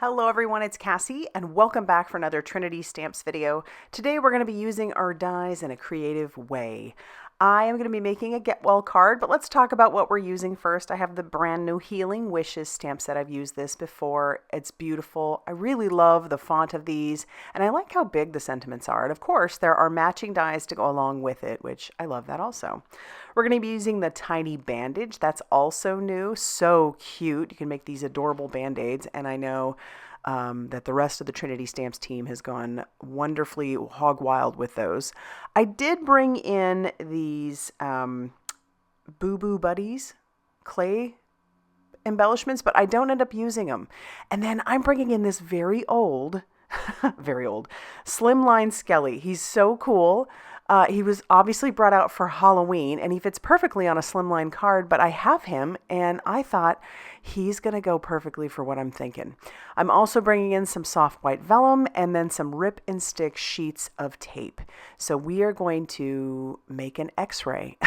Hello everyone, it's Cassie and welcome back for another Trinity Stamps video. Today we're going to be using our dies in a creative way. I am going to be making a Get Well card, but let's talk about what we're using first. I have the brand new Healing Wishes stamp set. I've used this before. It's beautiful. I really love the font of these and I like how big the sentiments are. And of course there are matching dies to go along with it, which I love that also. We're going to be using the tiny Bandage. That's also new. So cute. You can make these adorable Band-Aids, and I know that the rest of the Trinity Stamps team has gone wonderfully hog wild with those. I did bring in these Boo Boo Buddies clay embellishments, but I don't end up using them. And then I'm bringing in this very old Slimline Skelly. He's so cool. He was obviously brought out for Halloween, and he fits perfectly on a Slimline card, but I have him, and I thought he's going to go perfectly for what I'm thinking. I'm also bringing in some soft white vellum and then some rip and stick sheets of tape. So we are going to make an X-ray.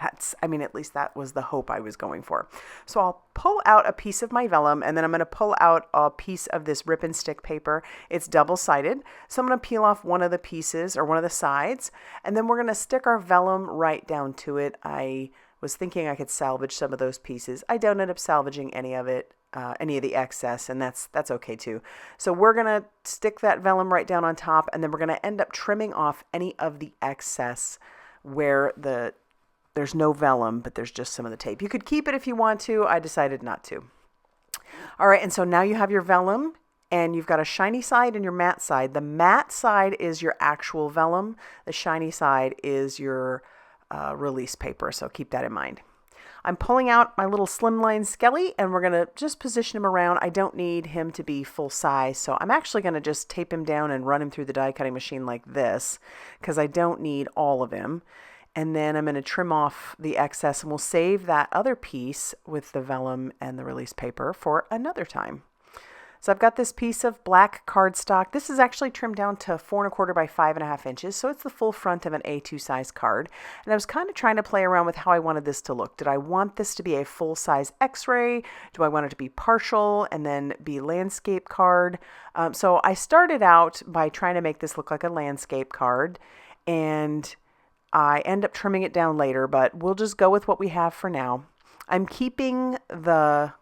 At least that was the hope I was going for. So I'll pull out a piece of my vellum, and then I'm going to pull out a piece of this rip and stick paper. It's double-sided. So I'm going to peel off one of the pieces or one of the sides, and then we're going to stick our vellum right down to it. I was thinking I could salvage some of those pieces. I don't end up salvaging any of it, any of the excess, and that's okay too. So we're going to stick that vellum right down on top, and then we're going to end up trimming off any of the excess where there's no vellum, but there's just some of the tape. You could keep it if you want to. I decided not to. All right, and so now you have your vellum, and you've got a shiny side and your matte side. The matte side is your actual vellum. The shiny side is your release paper, so keep that in mind. I'm pulling out my little Slimline Skelly, and we're going to just position him around. I don't need him to be full size, so I'm actually going to just tape him down and run him through the die cutting machine like this, because I don't need all of him. And then I'm going to trim off the excess, and we'll save that other piece with the vellum and the release paper for another time. So I've got this piece of black cardstock. This is actually trimmed down to 4 1/4 by 5 1/2 inches. So it's the full front of an A2 size card. And I was kind of trying to play around with how I wanted this to look. Did I want this to be a full size X-ray? Do I want it to be partial and then be landscape card? So I started out by trying to make this look like a landscape card, and I end up trimming it down later, but we'll just go with what we have for now. I'm keeping the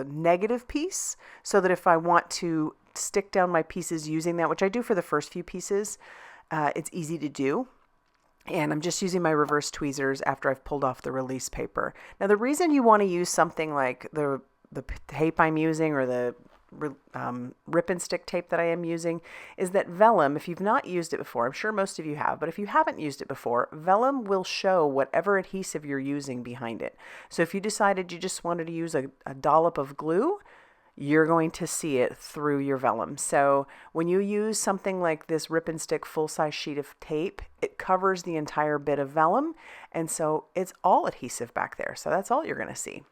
negative piece so that if I want to stick down my pieces using that, which I do for the first few pieces, it's easy to do. And I'm just using my reverse tweezers after I've pulled off the release paper. Now, the reason you want to use something like the tape I'm using, or the rip and stick tape that I am using, is that vellum, if you've not used it before, I'm sure most of you have, but if you haven't used it before, vellum will show whatever adhesive you're using behind it. So if you decided you just wanted to use a dollop of glue, you're going to see it through your vellum. So when you use something like this rip and stick full-size sheet of tape, it covers the entire bit of vellum, and so it's all adhesive back there. So that's all you're going to see.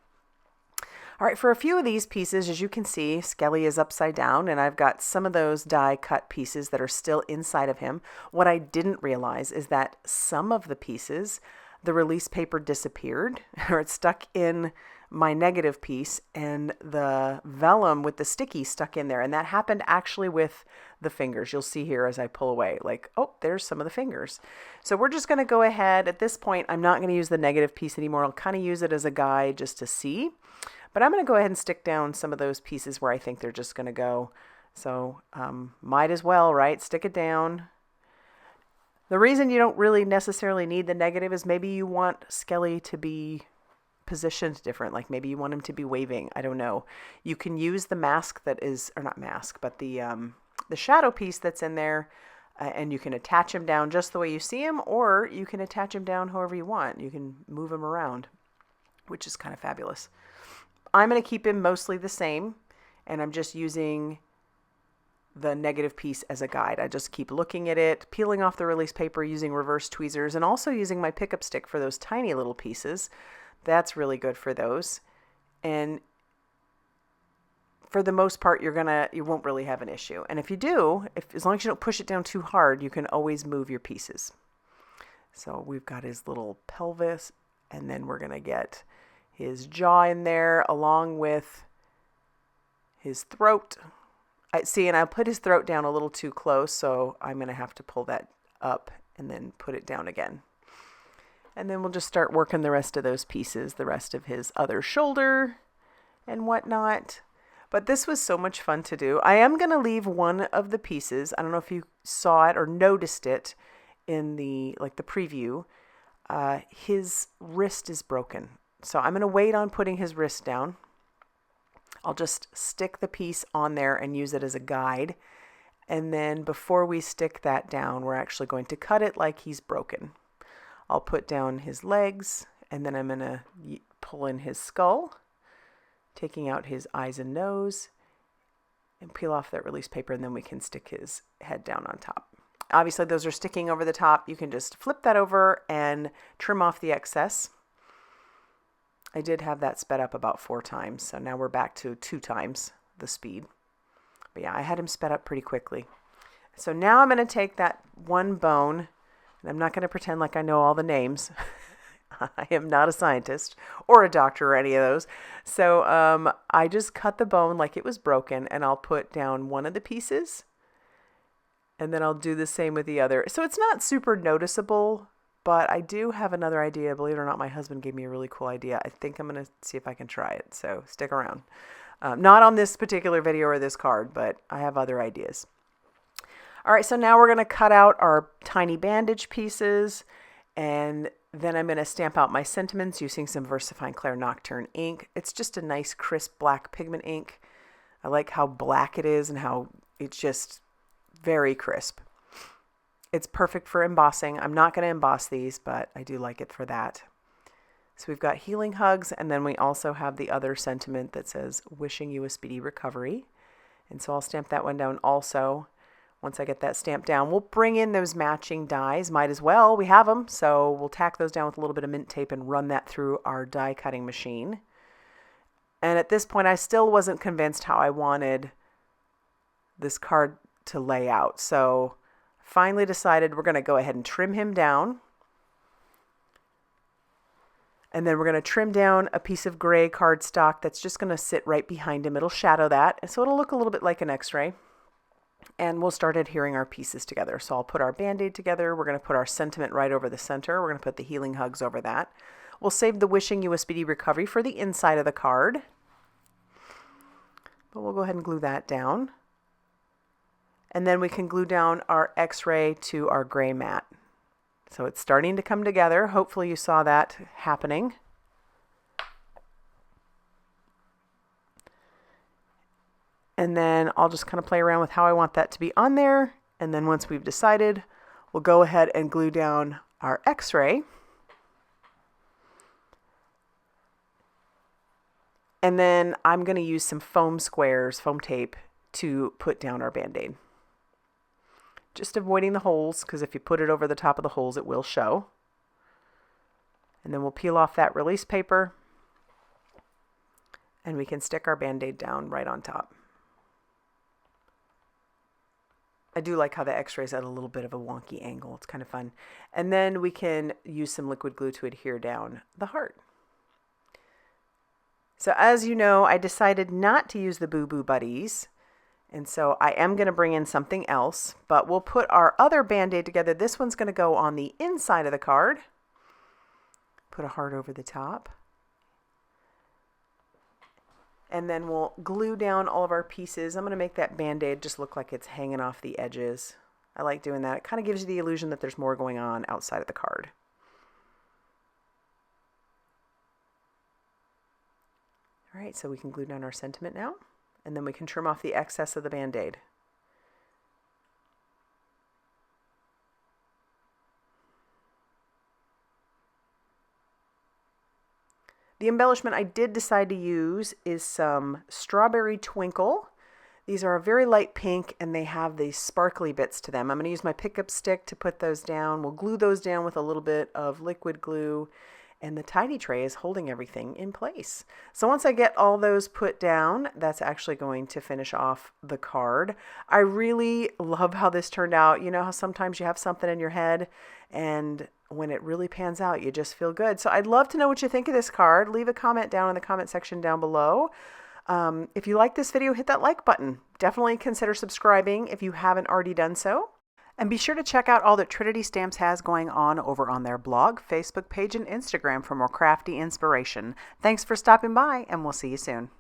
All right, for a few of these pieces, as you can see, Skelly is upside down, and I've got some of those die cut pieces that are still inside of him. What I didn't realize is that some of the pieces, the release paper disappeared, or it stuck in my negative piece, and the vellum with the sticky stuck in there. And that happened actually with the fingers. You'll see here as I pull away, like, oh, there's some of the fingers. So we're just going to go ahead. At this point, I'm not going to use the negative piece anymore. I'll kind of use it as a guide just to see. But I'm going to go ahead and stick down some of those pieces where I think they're just going to go. So might as well, right? Stick it down. The reason you don't really necessarily need the negative is maybe you want Skelly to be positioned different. Like maybe you want him to be waving. I don't know. You can use the mask that is, or not mask, but the shadow piece that's in there, and you can attach him down just the way you see him, or you can attach him down however you want. You can move him around, which is kind of fabulous. I'm going to keep him mostly the same, and I'm just using the negative piece as a guide. I just keep looking at it, peeling off the release paper using reverse tweezers, and also using my pickup stick for those tiny little pieces. That's really good for those. And for the most part, you won't really have an issue. And if you do, as long as you don't push it down too hard, you can always move your pieces. So we've got his little pelvis, and then we're going to get his jaw in there along with his throat See, and I put his throat down a little too close, so I'm going to have to pull that up and then put it down again. And then we'll just start working the rest of those pieces, the rest of his other shoulder and whatnot. But this was so much fun to do. I am going to leave one of the pieces. I don't know if you saw it or noticed it in the preview. His wrist is broken. So I'm going to wait on putting his wrist down. I'll just stick the piece on there and use it as a guide. And then before we stick that down, we're actually going to cut it like he's broken. I'll put down his legs, and then I'm going to pull in his skull, taking out his eyes and nose, and peel off that release paper, and then we can stick his head down on top. Obviously, those are sticking over the top. You can just flip that over and trim off the excess. I did have that sped up about 4 times, so now we're back to 2 times the speed. But yeah, I had him sped up pretty quickly. So now I'm going to take that one bone, and I'm not going to pretend like I know all the names. I am not a scientist or a doctor or any of those. So I just cut the bone like it was broken, and I'll put down one of the pieces, and then I'll do the same with the other. So it's not super noticeable, but I do have another idea. Believe it or not, my husband gave me a really cool idea. I think I'm going to see if I can try it. So stick around. Not on this particular video or this card, but I have other ideas. All right, so now we're going to cut out our tiny bandage pieces, and then I'm going to stamp out my sentiments using some VersaFine Clair Nocturne ink. It's just a nice crisp black pigment ink. I like how black it is and how it's just very crisp. It's perfect for embossing. I'm not going to emboss these, but I do like it for that. So we've got healing hugs, and then we also have the other sentiment that says wishing you a speedy recovery. And so I'll stamp that one down also. Once I get that stamped down, we'll bring in those matching dies. Might as well. We have them. So we'll tack those down with a little bit of mint tape and run that through our die cutting machine. And at this point, I still wasn't convinced how I wanted this card to lay out. So finally decided we're going to go ahead and trim him down. And then we're going to trim down a piece of gray cardstock that's just going to sit right behind him. It'll shadow that. So it'll look a little bit like an x-ray. And we'll start adhering our pieces together. So I'll put our Band-Aid together. We're going to put our sentiment right over the center. We're going to put the healing hugs over that. We'll save the wishing you a speedy recovery for the inside of the card. But we'll go ahead and glue that down. And then we can glue down our x-ray to our gray mat. So it's starting to come together. Hopefully you saw that happening. And then I'll just kind of play around with how I want that to be on there. And then once we've decided, we'll go ahead and glue down our x-ray. And then I'm going to use some foam squares, foam tape, to put down our Band-Aid. Just avoiding the holes, because if you put it over the top of the holes, it will show. And then we'll peel off that release paper, and we can stick our Band-Aid down right on top. I do like how the x-ray's at a little bit of a wonky angle. It's kind of fun. And then we can use some liquid glue to adhere down the heart. So as you know, I decided not to use the Boo Boo Buddies. And so I am going to bring in something else, but we'll put our other Band-Aid together. This one's going to go on the inside of the card. Put a heart over the top. And then we'll glue down all of our pieces. I'm going to make that Band-Aid just look like it's hanging off the edges. I like doing that. It kind of gives you the illusion that there's more going on outside of the card. All right, so we can glue down our sentiment now. And then we can trim off the excess of the Band-Aid. The embellishment I did decide to use is some Strawberry Twinkle. These are a very light pink, and they have these sparkly bits to them. I'm going to use my pickup stick to put those down. We'll glue those down with a little bit of liquid glue, and the tidy tray is holding everything in place. So once I get all those put down, that's actually going to finish off the card. I really love how this turned out. You know how sometimes you have something in your head, and when it really pans out, you just feel good. So I'd love to know what you think of this card. Leave a comment down in the comment section down below. If you like this video, hit that like button. Definitely consider subscribing if you haven't already done so. And be sure to check out all that Trinity Stamps has going on over on their blog, Facebook page, and Instagram for more crafty inspiration. Thanks for stopping by, and we'll see you soon.